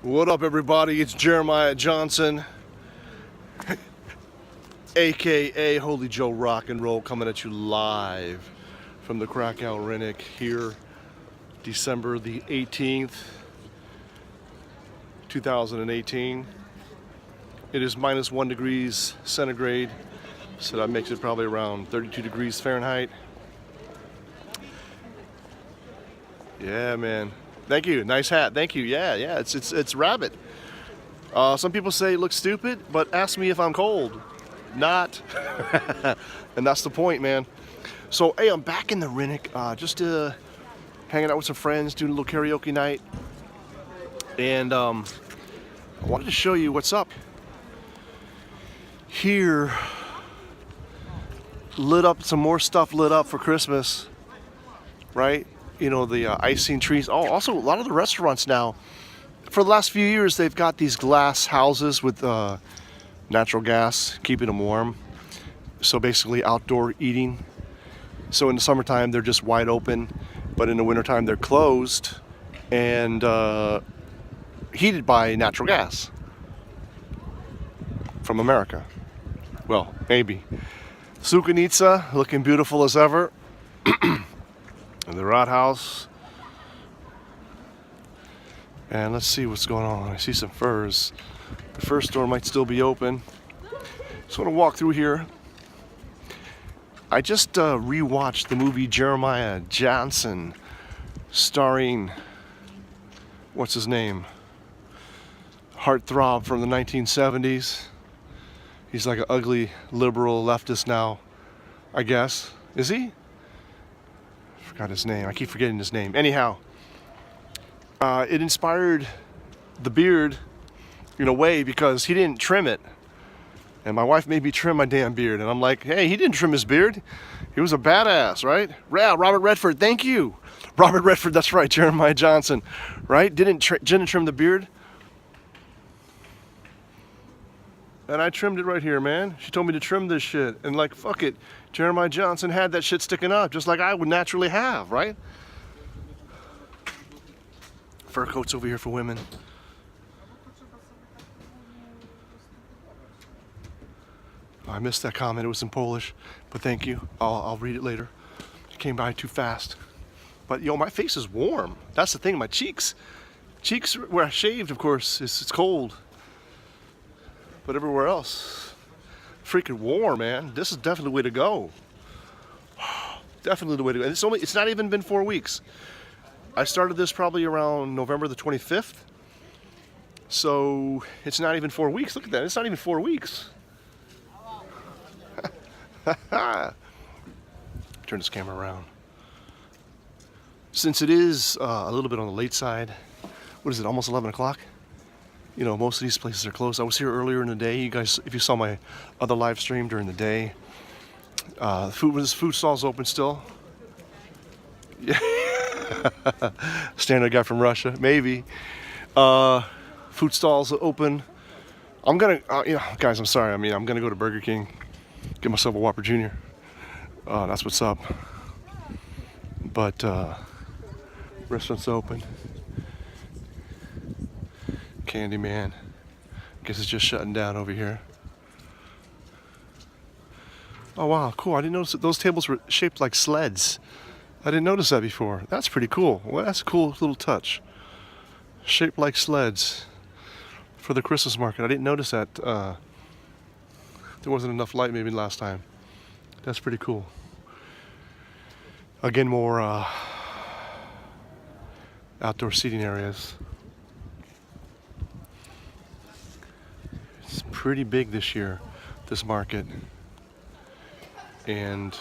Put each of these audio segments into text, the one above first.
What up, everybody? It's Jeremiah Johnson, aka Holy Joe Rock and Roll, coming at you live from the Kraków Rynek here, December the 18th, 2018. It is minus 1 degrees centigrade, so that makes it probably around 32 degrees Fahrenheit. Yeah, man. Thank you. Nice hat. Thank you. Yeah. It's rabbit. Some people say it looks stupid, but ask me if I'm cold. Not. And that's the point, man. So, hey, I'm back in the Rynek, just hanging out with some friends, doing a little karaoke night. And I wanted to show you what's up. Here, lit up, some more stuff lit up for Christmas, right? You know, the icing trees. Oh, also a lot of the restaurants now, for the last few years, they've got these glass houses with natural gas, keeping them warm. So basically outdoor eating. So in the summertime, they're just wide open, but in the wintertime, they're closed and heated by natural gas from America. Well, maybe. Sukanitsa, looking beautiful as ever. And the Rathaus. And let's see what's going on. I see some furs. The fur store might still be open. So I'm gonna walk through here. I just rewatched the movie Jeremiah Johnson, starring, what's his name? Heartthrob from the 1970s. He's like an ugly liberal leftist now, I guess. Is he? Forgot his name. I keep forgetting his name. Anyhow, it inspired the beard in a way because he didn't trim it. And my wife made me trim my damn beard. And I'm like, hey, he didn't trim his beard. He was a badass, right? Yeah, Robert Redford, thank you. Robert Redford, that's right. Jeremiah Johnson, right? Didn't trim the beard. And I trimmed it right here, man. She told me to trim this shit. And like, fuck it. Jeremiah Johnson had that shit sticking up, just like I would naturally have, right? Fur coats over here for women. I missed that comment. It was in Polish, but thank you. I'll read it later. It came by too fast. But, yo, my face is warm. That's the thing. My cheeks where I shaved, of course, it's cold. But everywhere else, freaking warm, man. This is definitely the way to go. Definitely the way to go. And it's not even been 4 weeks. I started this probably around November the 25th. So it's not even 4 weeks. Look at that. It's not even 4 weeks. Turn this camera around. Since it is a little bit on the late side, what is it, almost 11 o'clock? You know, most of these places are closed. I was here earlier in the day. You guys, if you saw my other live stream during the day, food stalls open still. Yeah. Standard guy from Russia, maybe. Food stalls open. I'm gonna, guys, I'm sorry. I mean, I'm gonna go to Burger King, get myself a Whopper Jr. That's what's up. But restaurants open. Candyman, guess it's just shutting down over here. Oh wow, cool. I didn't notice that those tables were shaped like sleds. I didn't notice that before. That's pretty cool. Well, that's a cool little touch. Shaped like sleds for the Christmas market. I didn't notice that. There wasn't enough light maybe last time. That's pretty cool. Again, more outdoor seating areas. It's pretty big this year, this market. And,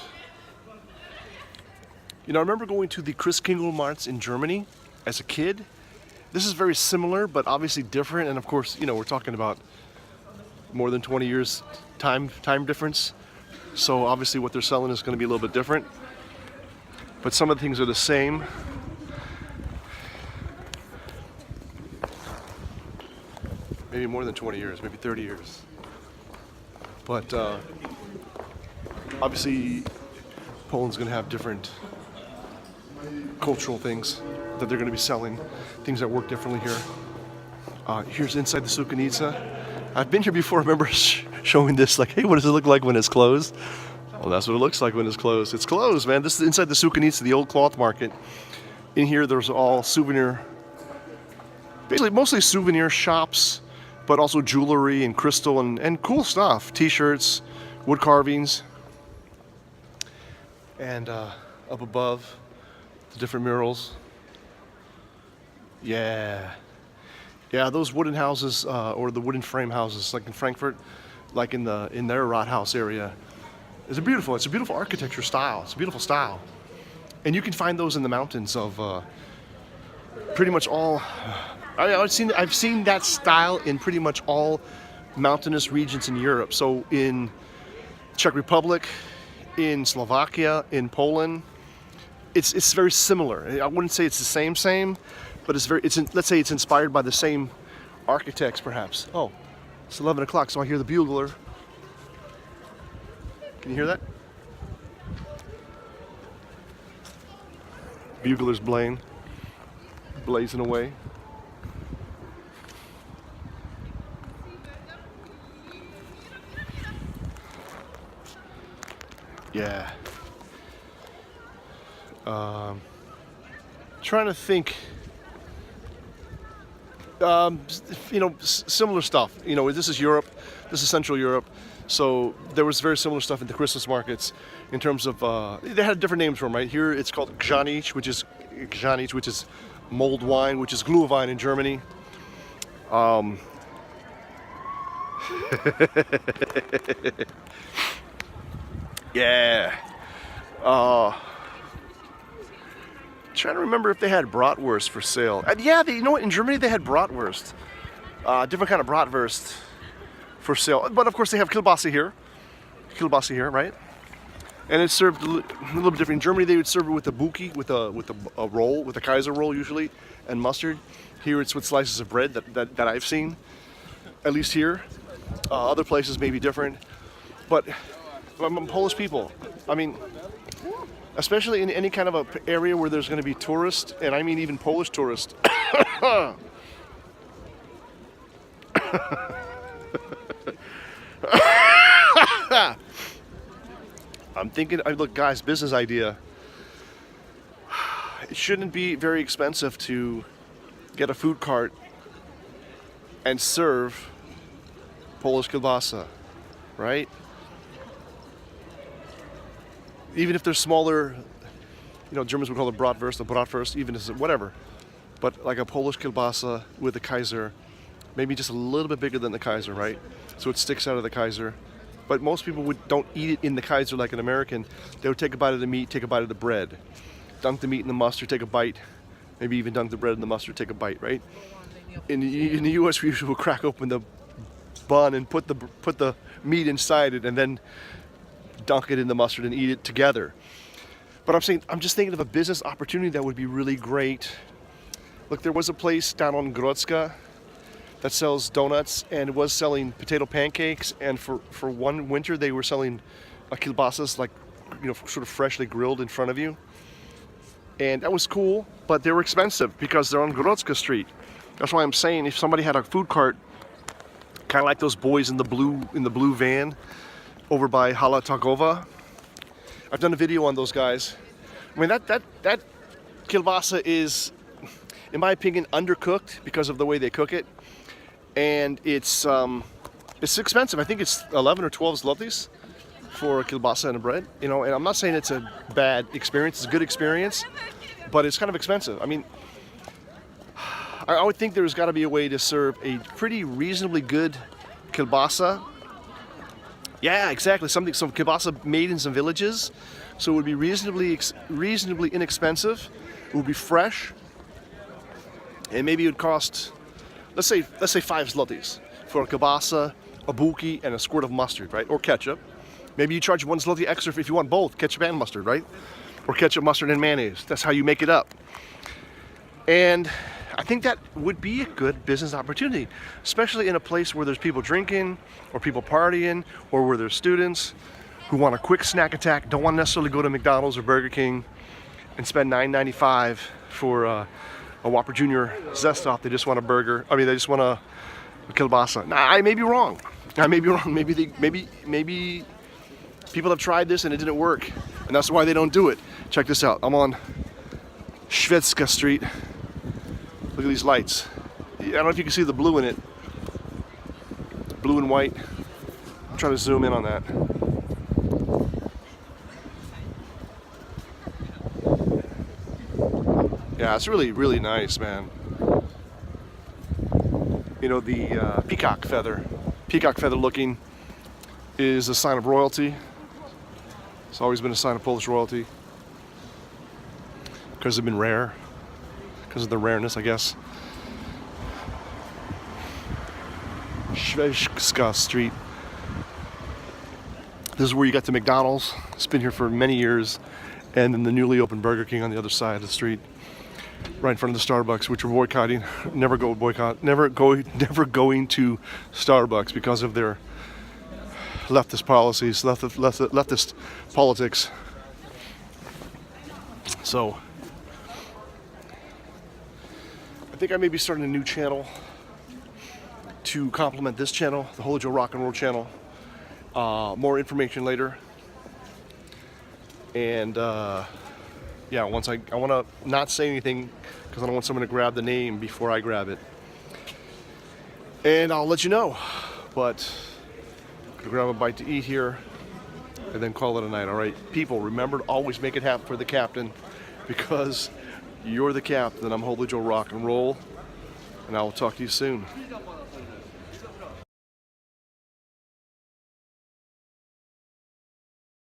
you know, I remember going to the Christkindl Marts in Germany as a kid. This is very similar, but obviously different. And of course, you know, we're talking about more than 20 years time difference. So obviously what they're selling is going to be a little bit different. But some of the things are the same. Maybe more than 20 years, maybe 30 years. But obviously Poland's going to have different cultural things that they're going to be selling, things that work differently here. Here's inside the Sukanica. I've been here before. I remember showing this, like, hey, what does it look like when it's closed? Well, that's what it looks like when it's closed. It's closed, man. This is inside the Sukanica, the old cloth market. In here, there's all souvenir, basically mostly souvenir shops, but also jewelry and crystal and cool stuff. T-shirts, wood carvings, and up above, the different murals. Yeah, those wooden houses or the wooden frame houses, like in Frankfurt, like in their Rathaus area, it's a beautiful architecture style. It's a beautiful style, and you can find those in the mountains of pretty much all. I've seen that style in pretty much all mountainous regions in Europe. So in Czech Republic, in Slovakia, in Poland, it's very similar. I wouldn't say it's the same, but let's say it's inspired by the same architects, perhaps. Oh, it's 11 o'clock, so I hear the bugler. Can you hear that? Bugler's blazing away. Yeah. Trying to think. Similar stuff. This is Europe. This is Central Europe. So there was very similar stuff in the Christmas markets in terms of they had different names for them. Right here, it's called Gzanic, which is mulled wine, which is Glühwein in Germany. Yeah. Trying to remember if they had bratwurst for sale. And yeah, in Germany they had bratwurst. Different kind of bratwurst for sale. But of course they have Kielbasa here. Right? And it's served a little bit different. In Germany they would serve it with a buki, with a roll, with a Kaiser roll usually, and mustard. Here it's with slices of bread that I've seen, at least here. Other places may be different. But Polish people, I mean, especially in any kind of a area where there's going to be tourists, and I mean even Polish tourists. I'm thinking, look guys, business idea. It shouldn't be very expensive to get a food cart and serve Polish kielbasa, right? Even if they're smaller, Germans would call it bratwurst, even if it's whatever. But like a Polish kielbasa with a Kaiser, maybe just a little bit bigger than the Kaiser, right? So it sticks out of the Kaiser. But most people don't eat it in the Kaiser like an American. They would take a bite of the meat, take a bite of the bread, dunk the meat in the mustard, take a bite, maybe even dunk the bread in the mustard, take a bite, right? In the U.S., we usually will crack open the bun and put the meat inside it, and then dunk it in the mustard and eat it together. But I'm just thinking of a business opportunity that would be really great. Look, there was a place down on Grodzka that sells donuts, and it was selling potato pancakes, and for one winter they were selling kielbasas, like sort of freshly grilled in front of you, and that was cool. But they were expensive because they're on Grodzka Street. That's why I'm saying if somebody had a food cart, kind of like those boys in the blue van over by Hala Targowa. I've done a video on those guys. I mean, that kielbasa is, in my opinion, undercooked because of the way they cook it, and it's expensive. I think it's 11 or 12 zlotys for a kielbasa and a bread. And I'm not saying it's a bad experience. It's a good experience, but it's kind of expensive. I mean, I would think there's got to be a way to serve a pretty reasonably good kielbasa. Yeah, exactly. Some kielbasa made in some villages, so it would be reasonably inexpensive. It would be fresh, and maybe it would cost, let's say 5 zlotys for a kielbasa, a buki, and a squirt of mustard, right? Or ketchup. Maybe you charge 1 zloty extra if you want both, ketchup and mustard, right? Or ketchup, mustard, and mayonnaise. That's how you make it up. And I think that would be a good business opportunity, especially in a place where there's people drinking or people partying, or where there's students who want a quick snack attack, don't want to necessarily go to McDonald's or Burger King and spend $9.95 for a Whopper Junior Zest Off. They just want a burger. I mean, they just want a kielbasa. Nah, I may be wrong. I may be wrong. Maybe people have tried this and it didn't work, and that's why they don't do it. Check this out. I'm on Szwedzka Street. Look at these lights. I don't know if you can see the blue in it. Blue and white. I'm trying to zoom in on that. Yeah, it's really, really nice, man. You know, the peacock feather looking is a sign of royalty. It's always been a sign of Polish royalty because they've been rare, because of the rareness, I guess. Szwedzka Street. This is where you got the McDonald's. It's been here for many years, and then the newly opened Burger King on the other side of the street, right in front of the Starbucks, which we're boycotting. Never going to Starbucks because of their leftist policies, leftist politics. So I think I may be starting a new channel to complement this channel, the Holy Joe Rock and Roll channel. More information later. And yeah, once I want to not say anything because I don't want someone to grab the name before I grab it. And I'll let you know. But I'm gonna grab a bite to eat here and then call it a night. All right, people, remember to always make it happen for the captain, because you're the captain. I'm Holy Joe Rock and Roll, and I will talk to you soon.